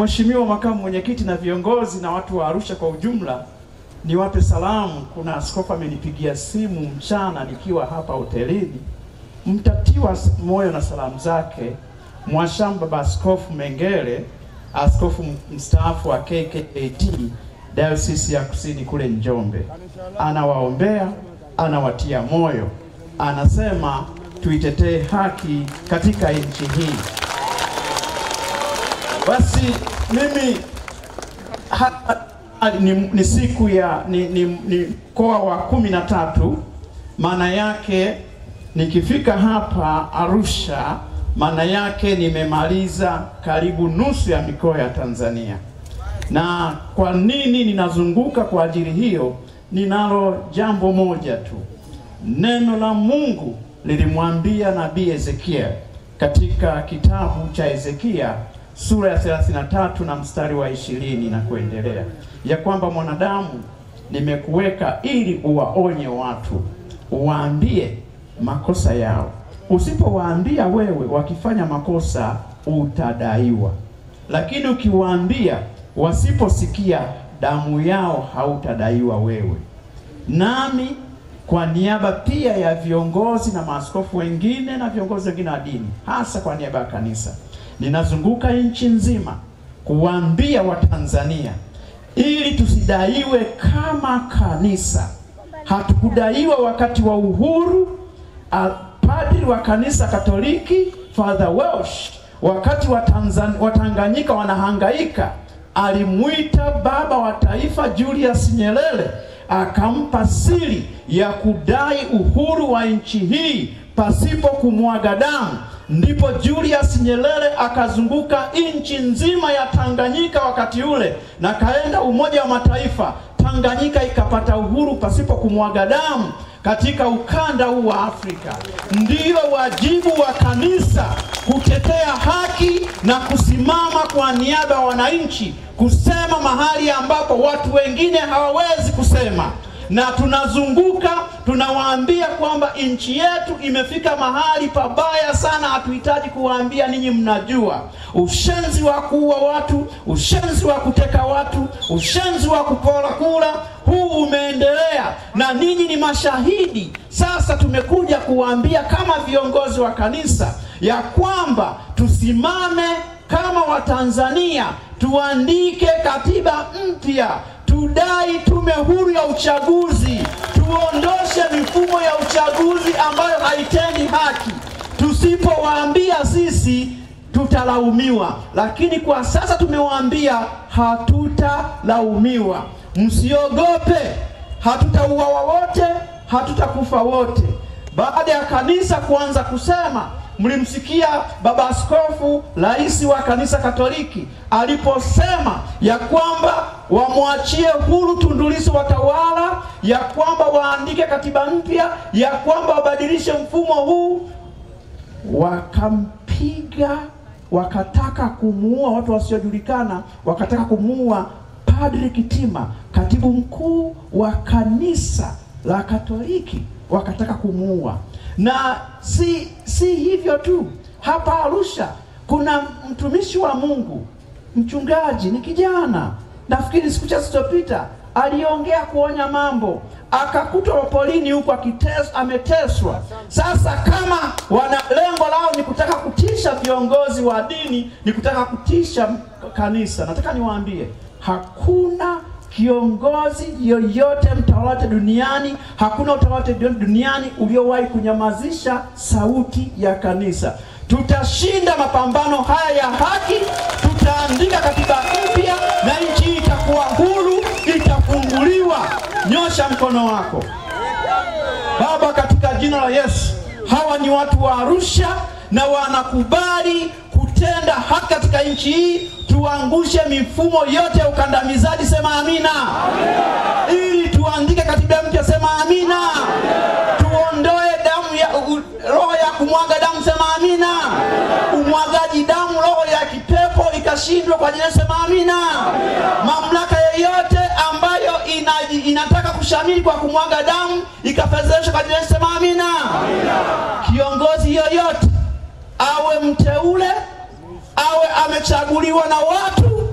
Mheshimiwa Makamu Mwenyekiti na viongozi na watu wa Arusha kwa ujumla, niwape salamu. Kuna askofu amenipigia simu mchana nikiwa hapa hotelini. Mtatiwa moyo na salamu zake Mwashamba Baba Askofu Mengele, askofu mstaafu wa KKKT Diocese ya Kusini kule Njombe. Anawaombea, anawatia moyo, anasema tuitetee haki katika nchi hii. Basi mimi ni siku ya ni mkoa wa 13, maana yake nikifika hapa Arusha, maana yake nimemaliza karibu nusu ya mikoa ya Tanzania. Na kwa nini ninazunguka kwa ajili hiyo? Ninalo jambo moja tu. Neno la Mungu lilimwambia nabii Ezekiel katika kitabu cha Ezekiel sura ya 33 na mstari wa 20 na kuendelea, ya kwamba mwanadamu, nimekuweka ili uwaonye watu, uwaambie makosa yao. Usipowaambia wewe wakifanya makosa, utadaiwa. Lakini ukiwaambia wasiposikia, damu yao hautadaiwa wewe. Nami kwa niaba pia ya viongozi na maaskofu wengine na viongozi wengine wa dini, hasa kwa niaba ya kanisa, ninazunguka nchi nzima kuwaambia Watanzania ili tusidaiwe kama kanisa. Hatukudaiwa wakati wa uhuru. Padri wa kanisa Katoliki Father Welsh, wakati wa Tanganyika wanahangaika, alimuita baba wa taifa Julius Nyerere, akampa siri ya kudai uhuru wa nchi hii pasipo kumwaga damu. Ndipo Julius Nyerere akazunguka nchi nzima ya Tanganyika wakati ule, na kaenda Umoja wa Mataifa. Tanganyika ikapata uhuru pasipo kumwaga damu katika ukanda huu wa Afrika. Ndio wajibu wa kanisa kutetea haki na kusimama kwa niaba ya wananchi, kusema mahali ambapo watu wengine hawawezi kusema. Na tunazunguka tunawaambia kwamba nchi yetu imefika mahali pabaya sana. Hatuhitaji kuwaambia ninyi mnajua. Ushenzi wa kuua watu, ushenzi wa kuteka watu, ushenzi wa kupora kura, huu umeendelea na ninyi ni mashahidi. Sasa tumekuja kuwaambia kama viongozi wa kanisa ya kwamba tusimame kama Watanzania, tuandike katiba mpya, tudai tume huru ya uchaguzi, tuondoshe mifumo ya uchaguzi ambayo haitendi haki. Tusipowaambia sisi tutalaumiwa, lakini kwa sasa tumewaambia hatutalaumiwa. Msiogope, hatutauawa wote, hatutakufa wote. Baada ya kanisa kuanza kusema, mlimsikia baba askofu rais wa kanisa Katoliki aliposema ya kwamba wamwachie huru Tundu Lissu watawala, ya kwamba waandike katiba mpya, ya kwamba wabadilishe mfumo huu. Wakampiga, wakataka kumuua watu wasiojulikana, wakataka kumuua Padri Kitima, katibu mkuu wa kanisa la Katoliki, wakataka kumuua. Na si hivyo tu. Hapa Arusha kuna mtumishi wa Mungu, mchungaji, ni kijana, nafikiri siku chache zilizopita, aliongea kuonya mambo, akakutwa polini huko ameteswa. Sasa kama wana lengo lao ni kutaka kutisha viongozi wa dini, ni kutaka kutisha kanisa, nataka niwaambie hakuna kiongozi yoyote mtawala duniani, hakuna utawala duniani uliowahi kunyamazisha sauti ya kanisa. Tutashinda mapambano haya ya haki, tutaandika katiba mpya na nchi itakuwa huru, itafunguliwa. Nyosha mkono wako. Baba, katika jina la Yesu, hawa ni watu wa Arusha na wanakubali kutenda haki katika nchi hii. Tuangushe mifumo yote ya ukandamizaji, sema amina. Ili tuandike katiba mpya, sema amina. Tuondoe damu ya roho ya kumwaga damu, sema amina. Umwagaji damu, roho ya kipepo ikashindwa kwa jina, sema amina. Mamlaka yoyote ambayo inataka kushamili kwa kumwaga damu ikafezeshwa kwa jina, sema amina. Kiongozi yoyote, awe mteule, awe amechaguliwa na watu,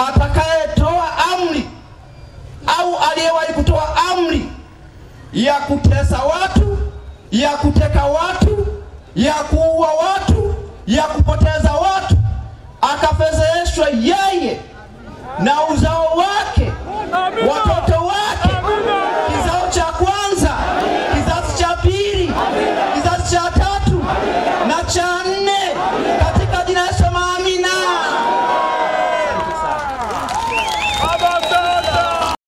atakayetoa amri au aliyewahi kutoa amri ya kutesa watu, ya kuteka watu, ya kuua watu, ya kupoteza watu, akafedheheshwa yeye na uzao